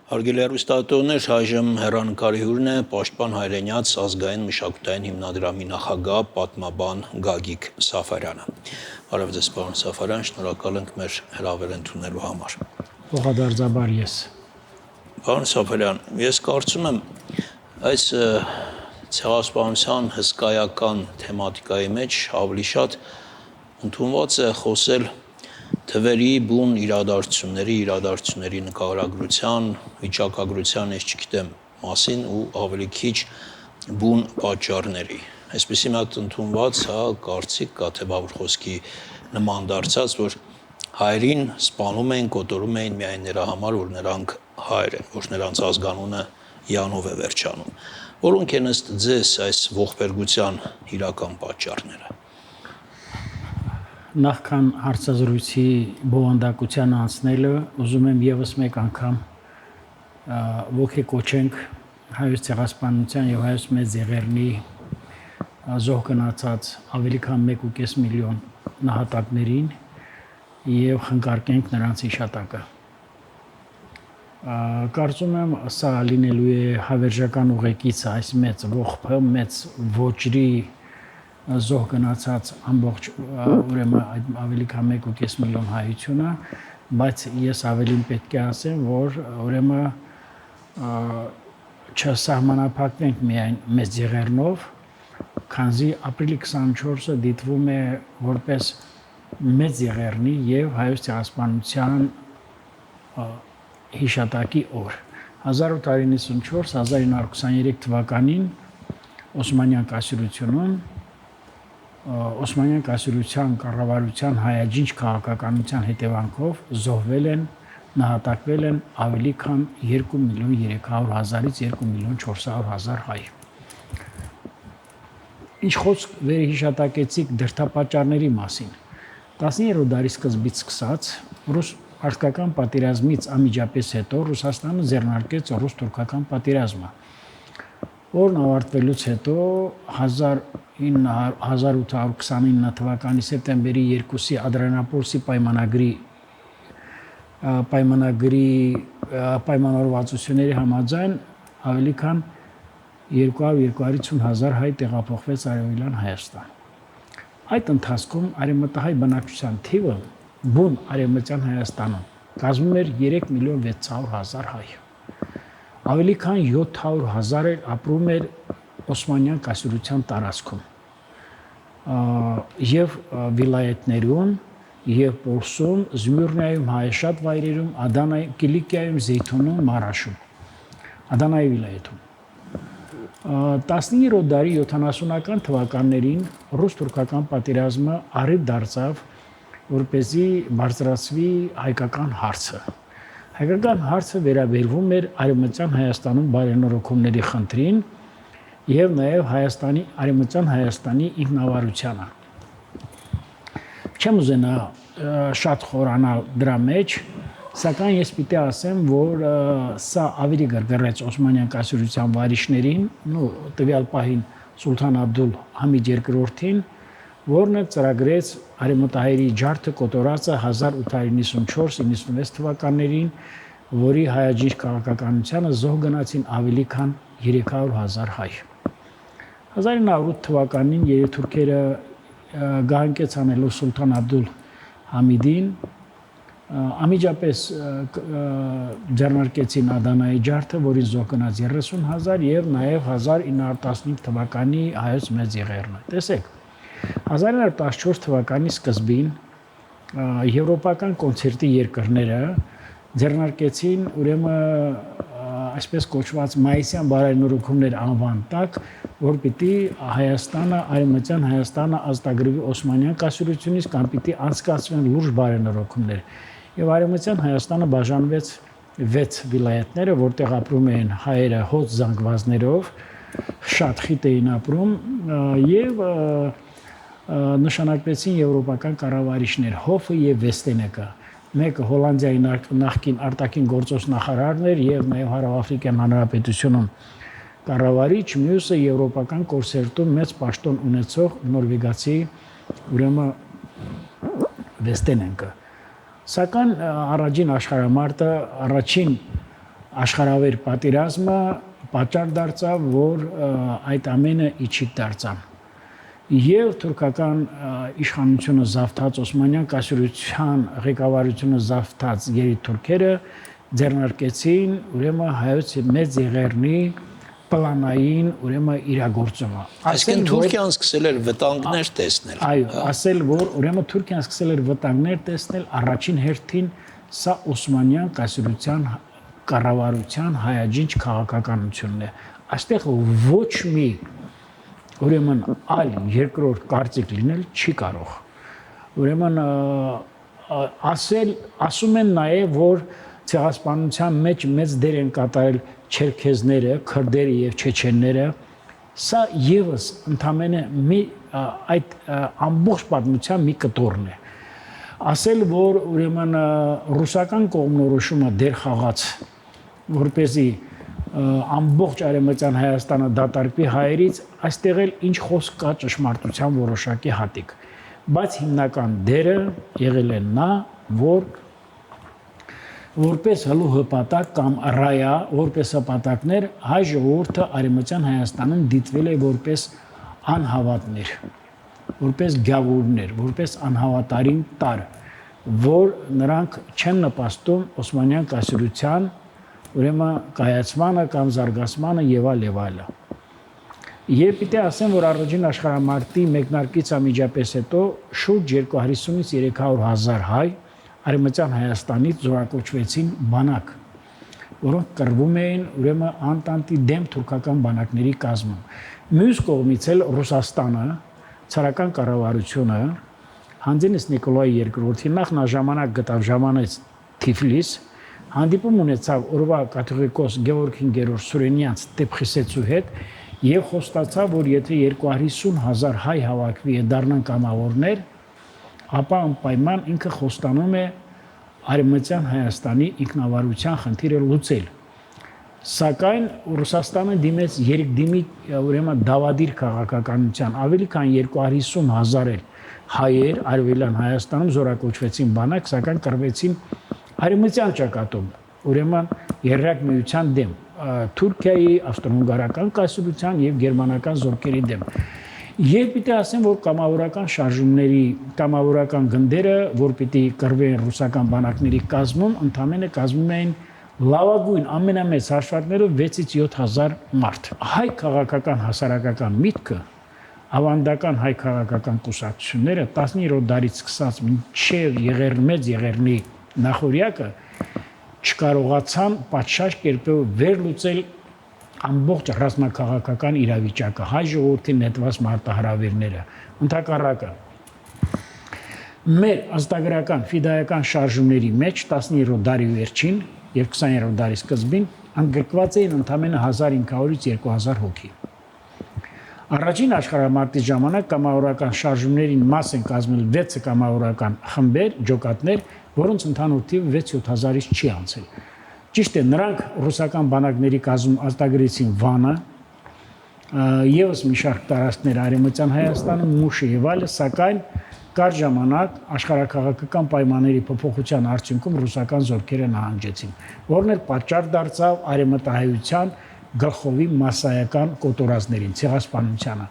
Հարգելի հեռուստատողներ, այժմ հեռանկարի հյուրն է Պաշտպան հայրենյաց ազգային մշակութային հիմնադրամի նախագահ պատմաբան Գագիկ Սաֆարյանը։ Բարև ձեզ, պարոն Սաֆարյան, շնորհակալ ենք մեր հրավեր ընդունելու համար։ Ողջաբար ես։ Պարոն Սաֆարյան, ես կարծում եմ այս ցեղասպանության հսկայական թեմատիկայի մեջ ավելի շատ ընդունված է խոսել թվերի բուն իրադարձությունների նկարագրության, վիճակագրության, ես չգիտեմ, մասին ու ավելի քիչ բուն պատճառների։ Այսպեսի մի հատ ընդունված կարծիք կա, թե բավուր խոսքի նման դարձած, որ հայերին սպանում էին, կոտորում էին միայն նրա համար, որ նրանք հայր են, որ նրանց ազգանունը յանով է վերջանում։ Որոնք են ըստ ձեզ այս ողբերգության իրական պատճառները։ Նախքան հարցազրույցի բովանդակության անցնելը, ուզում եմ եւս մեկ անգամ ողջակոչենք հայոց ցեղասպանության եւ հայոց մեծ եղերնի զոհ գնացած ավելի քան 1.5 միլիոն նահատակներին եւ խնկարկենք նրանց հիշատակը։ Կարծում եմ սա լինելու է հավերժական ուղեկիցը այս մեծ ողբը, մեծ ոճրի զոհ գնացած ամբողջ ուրեմն ավելի քան 1.5 միլիոն հայությունը, բայց ես ավելին պետք է ասեմ, որ ուրեմն չսահմանափակվենք միայն մեծ եղերնով, քանզի ապրիլի 24-ը դիտվում է որպես մեծ եղերնի եւ հայոց ցեղասպանության հիշատակի օր։ 1894-1923 թվականին Օսմանյան կայսրության կառավարության հայաջինչ քաղաքականության հետևանքով զոհվել են, նահատակվել են ավելի քան 2.300.000-ից 2.400.000 հայ։ Ինչ խոսք վերհիշատակեցիք դրդապատճառների մասին։ 19-րդ դարի սկզբից սկսած ռուս Արտական պատերազմից անմիջապես հետո Ռուսաստանը ձեռնարկեց ռուս-թուրքական պատերազմը, որն ավարտվելուց հետո 1829 թվականի սեպտեմբերի 2-ի Ադրբեջանապոլսի պայմանավորվածությունների համաձայն ավելի քան 200-250 հայ տեղափոխվեց Արևելյան Հայաստան։ Այդ ընթացքում արևմտահայ բնակչության թիվը բուն Արևմտյան Հայաստանում կազմում էր 3.600.000 հայ։ Ավելի քան 700.000 ապրում էր Օսմանյան կայսրության տարածքում եւ վիլայեթներում եւ Պոլսում, Զմյուրնիայում, հայաշատ վայրերում, Ադանայում, Կիլիկիայում, Զեյթունում, Մարաշում, Ադանայի վիլայեթում։ 19-րդ դարի 70-ական թվականներին ռուս-թուրքական պատերազմը առիթ դարձավ որպեսզի բարձրացվի հայկական հարցը։ Հայկական հարցը վերաբերվում էր Արևմտյան Հայաստանում բարենորոգումների խնդրին եւ նաեւ Արևմտյան Հայաստանի ինքնավարությանը։ Չեմ ուզենա շատ խորանալ դրա մեջ, սակայն ես պիտի ասեմ, որ սա ավելի գրգռեց Օսմանյան կայսրության վարիշներին, տվյալ պահին Սուլթան Աբդուլ Համիդ II-ին, որն ծրագրեց արևմտահայերի ջարդը կոտորածը 1894-96 թվականներին, որի հայաջինչ քաղաքականությանը զոհ գնացին ավելի քան 300.000 հայ։ 1908 թվականին երեթուրքերը գահանկեց անելով Սուլթան Աբդուլ Համիդին, անմիջապես ձեռնարկեցին Ադանայի ջարդը, որին զոհ գնաց 30.000 եւ նաեւ 1915 թվականի հայոց մեծ եղերնը։ Տեսեք, 1914 թվականի սկզբին եվրոպական կոնցերտի երկրները ձեռնարկեցին ուրեմն այսպես կոչված մայիսյան բարենորոգումներ անվան տակ, որ պիտի Հայաստանը, Արևմտյան Հայաստանը ազատագրվի Օսմանյան կայսրությունից կամ պիտի անցկացվեն լուրջ բարենորոգումներ։ Եվ Արևմտյան Հայաստանը բաժանվեց 6 վիլայեթները, որտեղ ապրում էին հայերը հոծ զանգվածներով, շատ խիտ էին ապրում եւ նշանակվեցին եվրոպական կառավարիչներ Հոֆը եւ Վեստենեկը։ Մեկը Հոլանդիայի նախկին արտաքին գործոս նախարարն էր եւ նաեւ Հարավաֆրիկյան Հանրապետությունում կառավարիչ, մյուսը եվրոպական կորսերտում մեծ պաշտոն ունեցող նորվեգացի ուրեմն Վեստենեկը։ Սակայն առաջին աշխարհամարտը, առաջին աշխարհավեր պատերազմը պատճառ դարձավ, որ այդ ամենը իջիկ դարձան։ Եվ թուրքական իշխանությունը զավթած Օսմանյան կայսրության ղեկավարությունը զավթած երիտուրքերը ձեռնարկեցին ուրեմն հայոց մեծ եղերնի պլանային ուրեմն իրագործումը։ Այսինքն Թուրքիան սկսել էր վտանգներ տեսնել։ Այո, ասել որ ուրեմն Թուրքիան սկսել էր վտանգներ տեսնել առաջին հերթին սա Օսմանյան կայսրության կառավարության հայաջինչ քաղաքականությունն է։ Այստեղ ոչ մի ուրեմն այլ երկրորդ կարծիք լինել չի կարող։ Ուրեմն ասում են նաև որ ցեղասպանության մեջ մեծ դեր են կատարել չերքեզները, քրդերը եւ չեչենները։ Սա եւս ընդամենը մի այդ ամբողջ պատմության մի կտորն է։ Ասել որ ուրեմն ռուսական կողմնորոշումը դեր խաղաց որպեսզի ամբողջ արևմտյան Հայաստանը դատարկվի հայերից, այստեղ էլ ինչ խոսք կա ճշմարտության որոշակի հատիկ։ Բայց հիմնական դերը եղել է նա, որ որպես հլու հպատակ կամ ռայա, որպես հպատակներ հայ ժողովուրդը արևմտյան Հայաստանում դիտվել է որպես անհավատներ, որպես գավուրներ, որպես անհավատարին տար, որ նրանք չեն նպաստում Օսմանյան կայսրության ուրեմն կայացմանը կամ զարգացմանը եւ այլը։ Եվ պիտի ասեմ, որ առաջին աշխարհամարտի մեկնարկից անմիջապես հետո շուրջ 250-ից 300,000 հայ արևմտյան Հայաստանից զորակոչվեցին բանակ, որոնք կռվում էին ուրեմն անտանտի դեմ թուրքական բանակների կազմում։ Մյուս կողմից էլ Ռուսաստանը, ցարական կառավարությունը, Հանձինս Նիկոլայ II-ի նախ նա ժամանակ գտավ ժամանեց Թիֆլիս, հանդիպում ունեցավ օրվա կաթողիկոս Գևորգ 5-րդ Սուրենյանց Տեփխիսեցու հետ եւ խոստացավ, որ եթե 250,000 հայ հավաքվի եւ դառնան կամավորներ, ապա անպայման ինքը խոստանում է արևմտյան Հայաստանի ինքնավարության խնդիրը լուծել։ Սակայն Ռուսաստանը դիմեց երկդիմի ուրեմն դավադիր քաղաքականության ավելի քան 250,000 հայեր արևելյան Հայաստանում զորակոչվեցին բանակ, սակայն կռվեցին արևմտյան ճակատում, ուրեմն երրորդ միության դեմ, Թուրքիայի, ավստրո-հունգարական կայսրության եւ գերմանական զորքերի դեմ։ Եվ պիտի ասեմ, որ կամավորական շարժումների, կամավորական գնդերը, որ պիտի կռվեն ռուսական բանակների կազմում, ընդամենը կազմում էին լավագույն ամենամեծ հաշվարկներով 6-ից 7,000 մարդ։ Հայ քաղաքական հասարակական միտքը, ավանդական հայ քաղաքական կուսակցությունները 19-րդ դարից սկսած մինչև մեծ եղերնի նախորյակը չկարողացան պատշաճ կերպով վերլուծել ամբողջ ռազմաքաղաքական իրավիճակը, հայ ժողովրդի նետված մարտահրավերները, ընդհակառակը մեր ազգագրական ֆիդայական շարժումների մեջ 19-րդ դարի վերջին եւ 20-րդ դարի սկզբին ընդգրկված էին ընդամենը 1500-ից 2000 հոգի։ Առաջին աշխարհամարտի ժամանակ կամավորական շարժումներին մաս են կազմել 6 կամավորական խմբեր, ջոկատներ, որոնց ընդհանուր թիվը 6-7,000-ից չի անցել։ Ճիշտ է, նրանք ռուսական բանակների կազմում ազդագրեցին Վանը, եւս մի շարք տարածքներ արևմտյան Հայաստանում, Մուշը եւ այլը, սակայն կար ժամանակ աշխարհաքաղաքական պայմանների փոփոխության արդյունքում ռուսական զորքերը նահանջեցին, որն էլ պատճառ դարձավ արևմտահայության գլխովի մասսայական կոտորածներին, ցեղասպանությանը։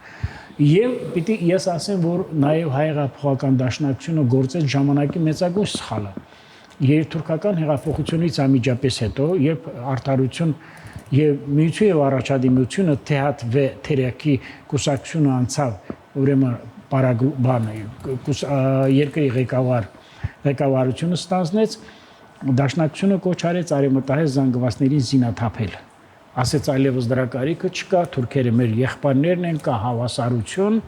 Եվ պիտի ես ասեմ, որ նաև հայ հեղափոխական դաշնակցությունը գործեց ժամանակի մեծագույն սխալը։ Երթուրքական հեղափոխությունից անմիջապես հետո, երբ արդարություն եւ միություն եւ առաջադիմությունը ԹՀՎ թերյակի կուսակցությունը անցավ, ուրեմն երկրի ղեկավարությունը ստանձնեց, դաշնակցությունը կոչ արեց արևմտահայ զանգվածներին զինաթափել։ Ասեց այլևս դրա կարիքը չկա, թուրքերը մեր եղբայրներն են, կա հավասարություն,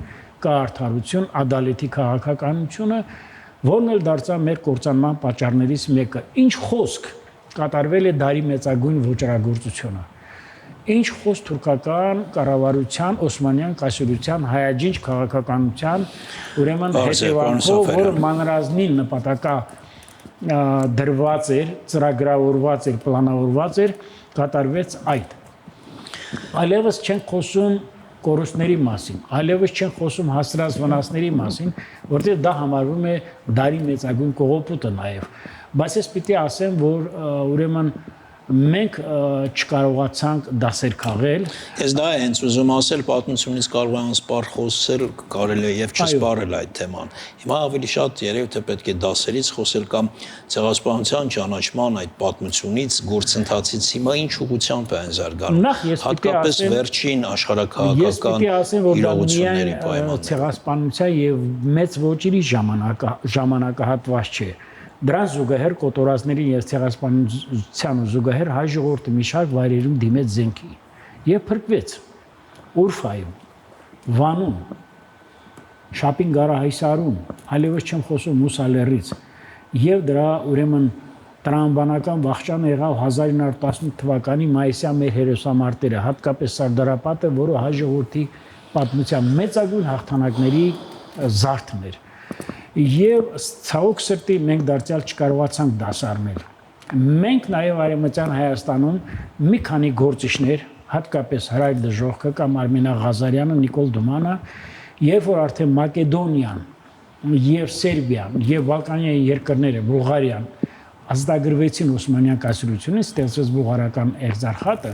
կա արդարություն, ադալեթի քաղաքականությունը, որն էլ դարձավ մեր կործանման պատճառներից մեկը։ Ինչ խոսք կատարվել է դարի մեծագույն ոճրագործությունը։ Ինչ խոսք թուրքական կառավարության, Օսմանյան կայսրության հայաջինչ քաղաքականության, ուրեմն հետևանքով, որը մանրազնին նպատակա դրված էր, ծրագրավորված էր, պլանավորված էր, կատարվեց այդ։ Այլևս չեն խոսում կորուստների մասին, այլևս չեն խոսում հասցրած վնասների մասին, որտեղ դա համարվում է դարի մեծագույն կողոպուտը նաև։ Բայց ես պիտի ասեմ, որ ուրեմն մենք չկարողացանք դասեր քաղել։ Ես դա հենց ուզում ասել, պատմությունից կարող է անսպառ խոսել, կարելի է եւ չսպառել այդ թեման։ Հիմա ավելի շատ երևի թե պետք է դասերից խոսել կամ ցեղասպանության ճանաչման այդ պատմությունից, գործընթացից հիմա ինչ ուղղությամբ է այն զարգանում։ Հատկապես վերջին աշխարհակահաղական իրողությունների պայմաններում։ Ցեղասպանության եւ մեծ ոճերի ժամանակահատված չէ։ Դրան զուգահեռ կոտորածներին եւ ցեղասպանության զուգահեռ հայ ժողովուրդը մի շարք վայրերում դիմեց զենքի եւ փրկվեց Ուրֆայում, Վանում, Շապին Գարահայսարում, այլևս չեմ խոսում Մուսալերից եւ դրա ուրեմն տրամաբանական վախճանը եղավ 1918 թվականի մայիսյան մեր հերոսամարտերը, հատկապես Սարդարապատը, որը հայ ժողովրդի պատմության մեծագույն հաղթանակների զարդն էր։ Եվ ցավոք սրտի մենք դարձյալ չկարողացանք դասառնել։ Մենք նաև Արևմտյան Հայաստանում մի քանի գործիչներ, հատկապես Հրայր Դժոխքը կամ Արմենա Ղազարյանը, Նիկոլ Դումանը, երբ որ արդեն Մակեդոնիան եւ Սերբիան եւ Բալկանյան երկրները, Բուլղարիան ազդագրվեցին Օսմանյան կայսրությունից, ստեղծվեց բուլղարական էկզարխատը,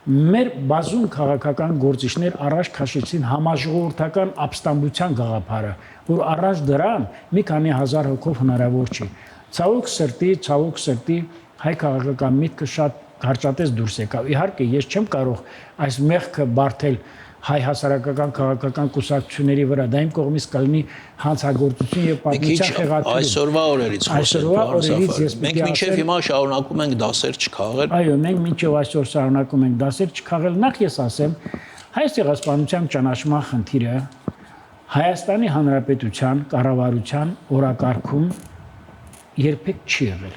մեր բազում քաղաքական գործիչներ առաջ քաշեցին համաժողովրդական ապստամբության գաղափարը, որ առաջ դրան մի քանի հազար հոգով հնարավոր չի։ Ցավոք սրտի հայ քաղաքական միտքը շատ կարճատես դուրս եկավ։ Իհարկե, ես չեմ կարող այս մեղքը բարթել հայ հասարակական քաղաքական կուսակցությունների վրա, դա իմ կողմից կլինի հանցագործություն եւ պատմության խեղաթյուրում։ Այսօրվա օրերից խոսել, մենք մինչեւ հիմա շարունակում ենք դասեր չքաղել։ Այո, մենք մինչեւ այսօր շարունակում ենք դասեր չքաղել։ Նախ ես ասեմ, հայ ցեղասպանության ճանաչման խնդիրը Հայաստանի Հանրապետության կառավարության օրակարգում երբեք չի եղել։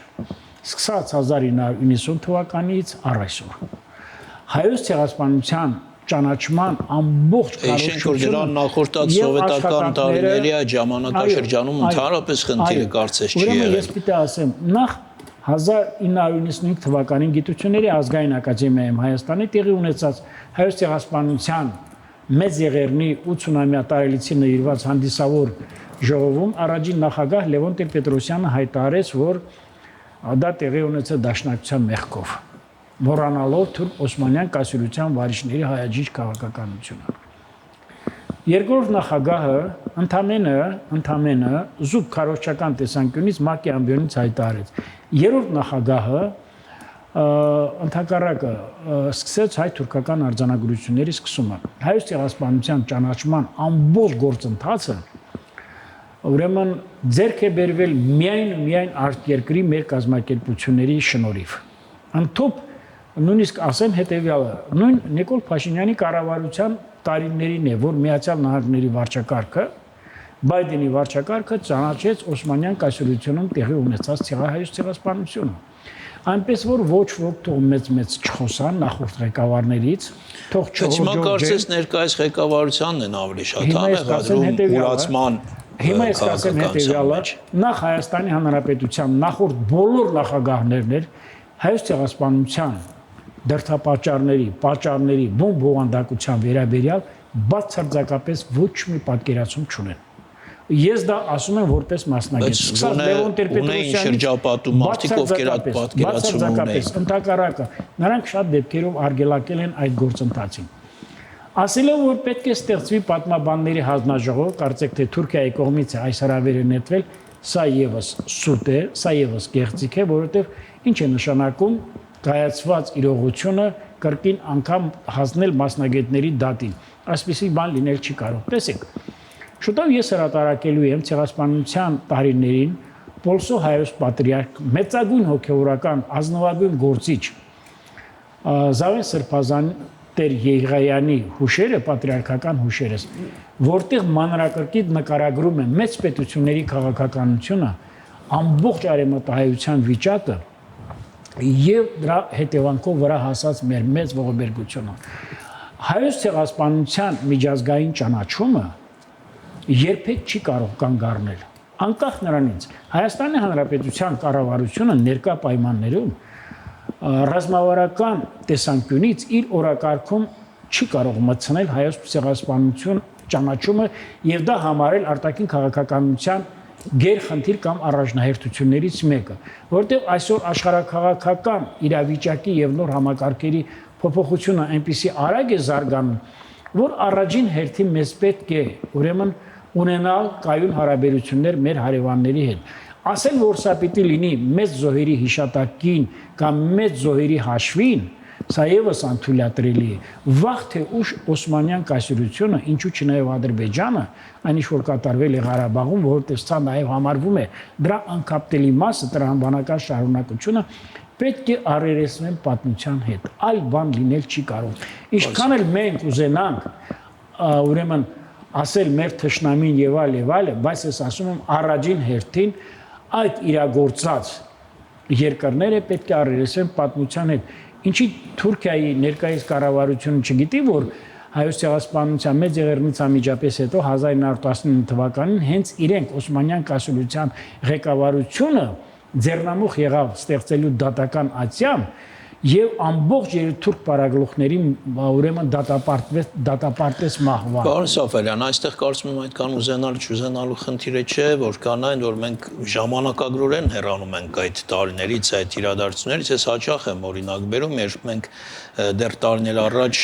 Սկսած 1990 թվականից առ այսօր։ Հայոց ցեղասպանության ճանաչման ամբողջ կառուցվածքը դրան նախորդած սովետական տարիների այդ ժամանակաշրջանում ընդհանրապես խնդիրը կարծես չի եղել։ Ես պիտի ասեմ, նախ 1995 թվականին Գիտությունների ազգային ակադեմիայում Հայաստանի տեղի ունեցած հայոց ցեղասպանության մեծ եղերնի 80-ամյա տարելիցին նվիրված հանդիսավոր ժողովում առաջին նախագահ Լևոն Տեր-Պետրոսյանը հայտարարեց, որ դա տեղի ունեցել դաշնակցության մեղքով, մոռանալով Թուրք Օսմանյան կայսրության վարիչների հայաճիչ քաղաքականությունը։ Երկրորդ նախագահը ընդամենը զուտ քարոզչական տեսանկյունից ՄԱԿ-ի ամբիոնից հայտարարեց։ Երրորդ նախագահը ընդհակառակը սկսեց հայ-թուրքական արձանագրությունների սկսումը։ Հայոց ցեղասպանության ճանաչման ամբողջ գործընթացը ուրեմն ձեռք է բերվել միայն արտերկրի մեր կազմակերպությունների շնորհիվ։ Ընդཐུպ նույնիսկ ասեմ հետևյալը, նույն Նիկոլ Փաշինյանի կառավարության տարիներին է, որ Միացյալ Նահանգների վարչակարգը, Բայդենի վարչակարգը ճանաչեց Օսմանյան կայսրությունում տեղի ունեցած հայոց ցեղասպանությունը։ Այնպես որ ոչ ոք թող մեծ չխոսան նախորդ ղեկավարներից, թող չհոջոջեն։ Հիմա կարծես ներկայիս ղեկավարությանն են ավելի շատ համեղադրում ուրացման։ Հիմա ես ասեմ հետևյալը, նախ Հայաստանի Հանրապետության նախորդ բոլոր նախագահներն հայոց ցեղասպանության դրդապատճառների, բովանդակության վերաբերյալ բացարձակապես ոչ մի պատկերացում չունեն։ Ես դա ասում եմ որպես մասնագետ։ Սկսած Լևոն Տեր-Պետրոսյանի շրջապատում մարդիկ ովքեր այդ պատկերացումը ունեն։ Ընդհակառակը նրանք շատ դեպքերով արգելակել են այդ գործընթացին։ Ասել են, որ պետք է ստեղծվի պատմաբանների հանձնաժողով, կարծեք թե Թուրքիայի կողմից է այս հրավերը նետվել, սա եւս սուտ է, սա եւս գեղձիկ է, որովհետեւ ինչ է նշանակում կայացված իրողությունը կրկին անգամ հանձնել մասնագետների դատին։ Այսպիսի բան լինել չի կարող։ Տեսեք, շուտով ես հրատարակելու եմ ցեղասպանության տարիներին Պոլսո հայոց պատրիարք, մեծագույն հոգևորական ազնվագույն գործիչ Զավեն Սրբազան Տեր Եղայանի հուշերը, պատրիարքական հուշերս, որտեղ մանրակրկիտ նկարագրում է մեծ պետությունների քաղաքականությունը, ամբողջ արևմտահայության վիճակը եւ դրա հետևանքով վրա հասած մեր մեծ ողբերգությունը։ Հայոց ցեղասպանության միջազգային ճանաչումը երբեք չի կարող կանգ առնել։ Անկախ նրանից Հայաստանի Հանրապետության կառավարությունը ներկա պայմաններում ռազմավարական տեսանկյունից իր օրակարգում չի կարող մտցնել հայոց ցեղասպանություն ճանաչումը եւ դա համարել արտաքին քաղաքականության գերխնդիր կամ առաջնահերթություններից մեկը, որտեղ այսօր աշխարհաքաղաքական իրավիճակի եւ նոր համակարգերի փոփոխությունը այնպիսի արագ է զարգանում, որ առաջին հերթին մեզ պետք է ուրեմն ունենալ կայուն հարաբերություններ մեր հարևանների հետ։ Ասել, որ սա պիտի լինի մեծ զոհերի հիշատակին կամ մեծ զոհերի հաշվին, սա եւս անթույլատրելի է։ Վաղ թե ուշ Օսմանյան կայսրությունը, ինչու չնայած Ադրբեջանը, այն ինչ որ կատարվել է Ղարաբաղում, որտեղ սա նաեւ համարվում է դրա անկապտելի մասը, տրամաբանական շարունակությունը, պետք է առերեսվեն պատմության հետ։ Այլ բան լինել չի կարող։ Ինչքան էլ մենք ուզենանք, ուրեմն ասել մեր թշնամին եւ այլ, բայց ես ասում եմ առաջին հերթին այդ իրագործած երկրները պետք է առերեսվեն պատմության հետ։ Ինչի Թուրքիայի ներկայիս կառավարությունը չգիտի, որ հայոց ցեղասպանության մեծ եղերնից անմիջապես հետո 1919 թվականին հենց իրենք Օսմանյան կայսրության ղեկավարությունը ձեռնամուխ եղավ ստեղծելու դատական ատյամ եւ ամբողջ թուրք պարագլուխների ուրեմն դատապարտեց մահվան։ Պարոն Սաֆարյան, այստեղ կարծում եմ այդքան ուզենալ չուզենալու խնդիրը չէ, որ կան այն, որ մենք ժամանակագրորեն հեռանում ենք այդ տարիներից, այդ իրադարձություններից, ես հաճախ եմ օրինակ բերում, երբ մենք դեռ տարիներ առաջ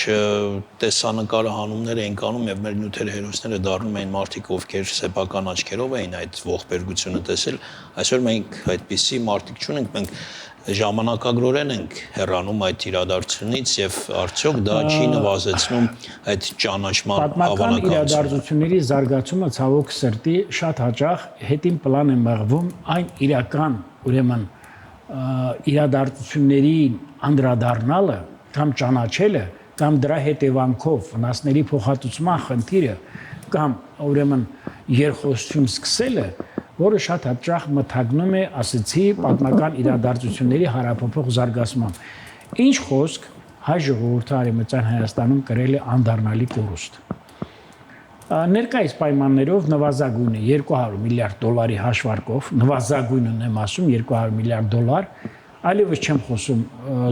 տեսանկարը հանումներ էինք անում եւ մեր նյութերը հերոսները դառնում էին մարդիկ, ովքեր սեփական աչքերով էին այդ ողբերգությունը տեսել, այսօր մենք այդպիսի մարդիկ չունենք, մենք ժամանակագրորեն ենք հեռանում այդ իրադարձությունից եւ արդյոք դա չի նվազեցնում այդ ճանաչման հավանականությունը։ Պատմական իրադարձությունների զարգացումը ցավոք սրտի շատ հաճախ հետին պլան է մղվում այն իրական ուրեմն իրադարձությունների անդրադառնալը կամ ճանաչելը կամ դրա հետևանքով վնասների փոխհատուցման խնդիրը կամ ուրեմն երխոսություն սկսելը, որը շատ հաճախ մթագնում է, ասեցի, պատմական իրադարձությունների հարաբերող զարգացման։ Ինչ խոսք հայ ժողովուրդը Արևմտյան Հայաստանում կրել է անդառնալի կորուստ։ Ներկայիս պայմաններով նվազագույնը 200 միլիարդ դոլարի հաշվարկով, նվազագույնն եմ ասում 200 միլիարդ դոլար, այլևս չեմ խոսում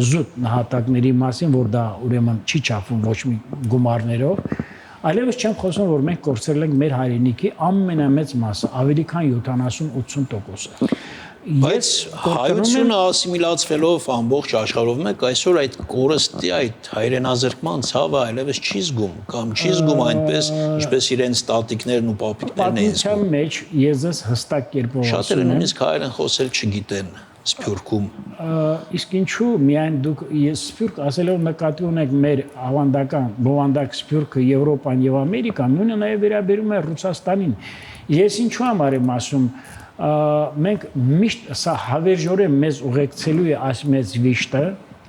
զուտ նահատակների մասին, որ դա ուրեմն չի չափվում ոչ մի գումարներով, այլևս չեմ խոսում, որ մենք կորցրել ենք մեր հայրենիքի ամենամեծ մասը, ավելի քան 70-80%-ը։ Բայց հայությունը ասիմիլացվելով ամբողջ աշխարհով մեկ այսօր այդ կորստի, այդ հայրենազրկման ցավը այլևս չի զգում կամ չի զգում այնպես, ինչպես իրենց տատիկներն ու պապիկներն էին զգում։ Պատմության մեջ ես ես հստակ կերպով ասում եմ։ Շատերը նույնիսկ հայերեն խոսել չգիտեն Սփյուռքում։ Իսկ ինչու միայն դուք Սփյուռք ասելով նկատի ունեք մեր ավանդական բովանդակ Սփյուռքը Եվրոպան եւ Ամերիկան, նույնը նաեւ վերաբերում է Ռուսաստանին։ Ես ինչու համար եմ ասում, մենք միշտ սա հավերժորեն մեզ ուղեկցելու է այս մեծ վիշտը,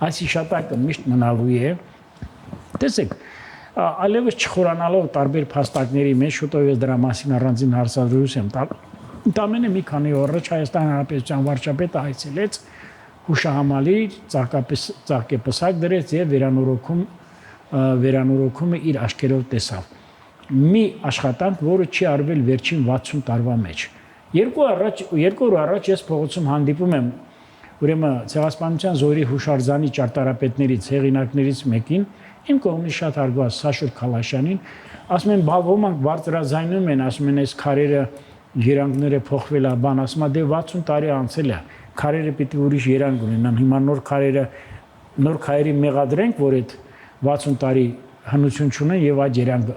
այս հիշատակը միշտ մնալու է։ Տեսեք, այլևս չխորանալով տարբեր փաստակների մեջ, շուտով ես դրա մասին առանձին հարցադրություն եմ տալ։ Ընդամենը մի քանի օր առաջ Հայաստան Հանրապետության վարչապետը այցելեց հուշահամալիր, ծաղկեպսակ դրեց եւ վերանորոգումը իր աչքերով տեսավ։ Մի աշխատանք, որը չի արվել վերջին 60 տարվա մեջ։ Երկու օր առաջ ես փողոցում հանդիպում եմ ուրեմն ցեղասպանության զորի հուշարձանի ճարտարապետներից, հեղինակներից մեկին, իմ կողմից շատ հարգված Սաշուր Քալաշյանին, ասում են, ոմանք բարձրաձայնում են, ասում են, այս քարերը երանգները փոխվել է, բան ասում է, դե 60 տարի անցել է, քարերը պիտի ուրիշ երանգ ունենան, հիմա նոր քարերի մեղադրենք, որ այդ 60 տարի հնություն չունեն եւ այդ երանգը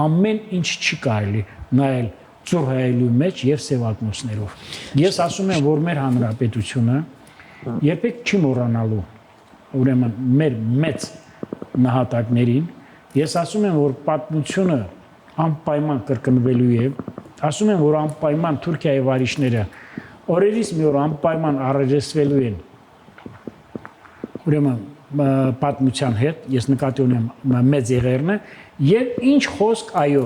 ամեն ինչ չի կարելի նայել ծուր հայելու մեջ եւ սևակնոցներով։ Ես ասում եմ, որ մեր հանրապետությունը երբեք չի մոռանալու ուրեմն մեր մեծ նահատակներին։ Ես ասում եմ, որ պատմությունը անպայման կրկնվելու է։ Ասում եմ, որ անպայման Թուրքիայի վարիշները օրերից մի օր անպայման առերեսվելու են ուրեմն պատմության հետ, ես նկատի ունեմ մեծ եղերնը, եւ ինչ խոսք, այո,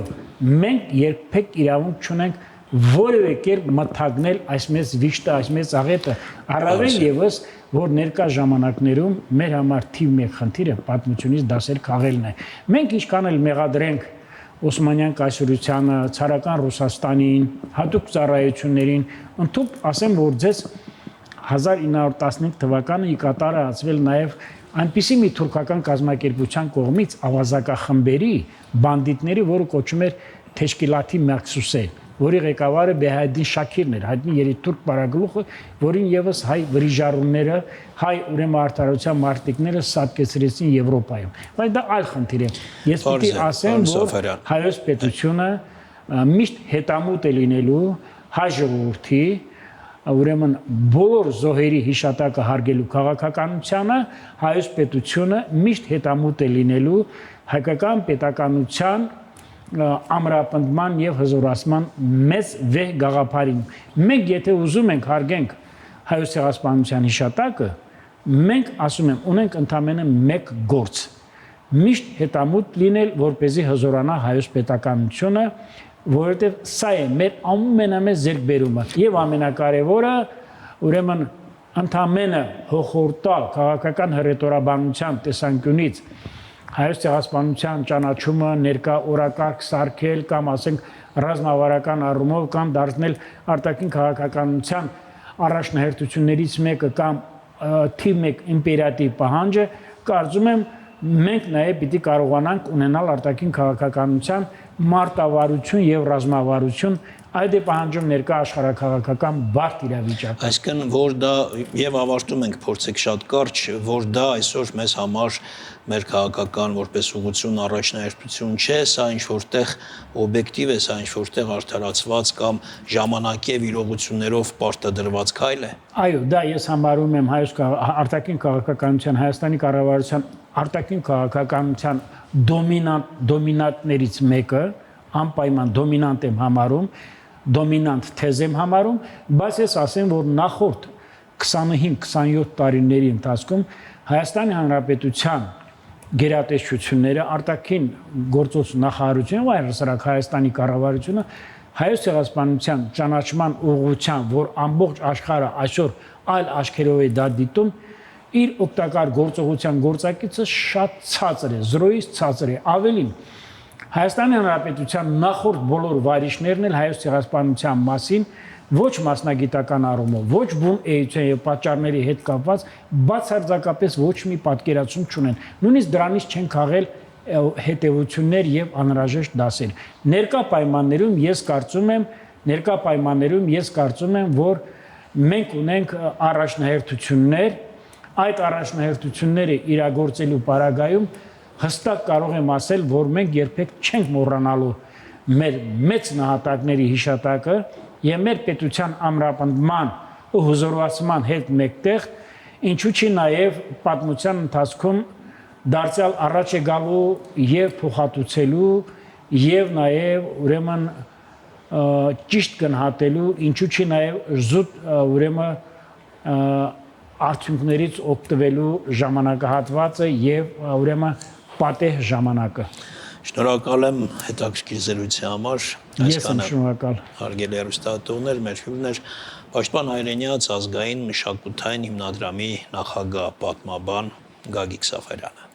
մենք երբեք իրավունք չունենք որևէ կերպ մթագնել այս մեծ վիշտը, այս մեծ աղետը, առավել եւս, որ ներկա ժամանակներում մեր համար թիվ մեկ խնդիրը պատմությունից դասեր քաղելն է։ Մենք ինչքան էլ մեղադրենք Օսմանյան կայսրությանը, ցարական Ռուսաստանին, հատուկ ծառայություններին, ընդհանուր ասեմ, որ ձեզ 1915 թվականը ի կատարը ածվել նաև այնպիսի մի թուրքական կազմակերպության կողմից ավազակախմբերի, բանդիտների, որը կոչում էր Թեշկիլաթի Մաքսուսե, որի ղեկավարը Բեհայդին Շաքիրն էր, հայտնի երիտուրք բարագլուխը, որին եւս հայ վրիժառուները, հայ ուրեմն արդարության մարտիկները սատկեցրեցին Եվրոպայում։ Բայց դա այլ խնդիր է։ Ես պիտի ասեմ, որ հայոց պետությունը միշտ հետամուտ է լինելու հայ ժողովրդի ուրեմն բոլոր զոհերի հիշատակը հարգելու քաղաքականությանը, հայոց պետությունը միշտ հետամուտ է լինելու հայկական պետականության ամրապնդման եւ հզորացման մեծ վեհ գաղափարին։ Մենք եթե ուզում ենք հարգենք հայոց ցեղասպանության հիշատակը, մենք ասում եմ, ունենք ընդամենը մեկ գործ՝ միշտ հետամուտ լինել, որպեսզի հզորանա հայոց պետականությունը, որովհետև սա է մեր ամենամեծ ձեռքբերումը եւ ամենակարևորը ուրեմն ընդամենը հոխորտալ քաղաքական հռետորաբանության տեսանկյունից հայոց ցեղասպանության ճանաչումը ներկա օրակարգ սարքել կամ ասենք ռազմավարական առումով կամ դարձնել արտաքին քաղաքականության առաջնահերթություններից մեկը կամ թիվ 1 իմպերատիվ պահանջը, կարծում եմ մենք նաև պիտի կարողանանք ունենալ արտաքին քաղաքականության մարտավարություն եւ ռազմավարություն, այդ է պահանջում ներկա աշխարհաքաղաքական բարդ իրավիճակը։ Այսինքն, որ դա եւ ավարտում ենք փորձեք շատ կարճ, որ դա այսօր մեզ համար մեր քաղաքական որպես ուղղություն առաջնահերթություն չէ, սա ինչ որտեղ օբյեկտիվ է, սա ինչ որտեղ արդարացված կամ ժամանակի իրողություններով պարտադրված քայլ է։ Այո, դա ես համարում եմ հայոց արտաքին քաղաքականության Հայաստանի կառավարության արտաքին քաղաքականության դոմինանտներից մեկը, անպայման դոմինանտ եմ համարում, դոմինանտ թեզ եմ համարում, բայց ես ասեմ, որ նախորդ 25-27 տարիների ընթացքում Հայաստանի Հանրապետության գերատեսչությունները, արտաքին գործոց նախարարությունը, ու առհասարակ Հայաստանի կառավարությունը հայոց ցեղասպանության ճանաչման ուղղությամբ, որ ամբողջ աշխարհը այսօր այլ աչքերով է դա դիտում, իր օգտակար գործողության գործակիցը շատ ցածր է, 0-ից ցածր է, ավելին Հայաստանի Հանրապետության նախորդ բոլոր վարիչներն էլ հայոց ցեղասպանության մասին ոչ մասնագիտական առումով, ոչ բուն էության եւ պատճառների հետ կապված բացարձակապես ոչ մի պատկերացում չունեն։ Նույնիսկ դրանից չեն քաղել հետևություններ եւ անհրաժեշտ դասեր։ Ներկա պայմաններում ես կարծում եմ, որ մենք ունենք առաջնահերթություններ, այդ առաջնահերթությունները իրագործելու պարագայում հստակ կարող եմ ասել, որ մենք երբեք չենք մոռանալու մեր մեծ նահատակների հիշատակը եւ մեր պետության ամրապնդման ու հզորացման հետ մեկտեղ, ինչու՞ չի նաեւ պատմության ընթացքում դարձյալ առաջ է գալու եւ փոխհատուցելու եւ նաեւ ուրեմն ճիշտ գնահատելու, ինչու՞ չի նաեւ զուտ ուրեմն արդյունքներից օգտվելու ժամանակահատվածը եւ ուրեմն պատեհ ժամանակը։ Շնորհակալ եմ հետաքրքիր զրույցի համար։ Ես եմ շնորհակալ։ Հարգելի հեռուստատողներ, մեր հյուրն էր Պաշտպան Հայրենյաց ազգային մշակութային հիմնադրամի նախագահ պատմաբան Գագիկ Սաֆարյանը։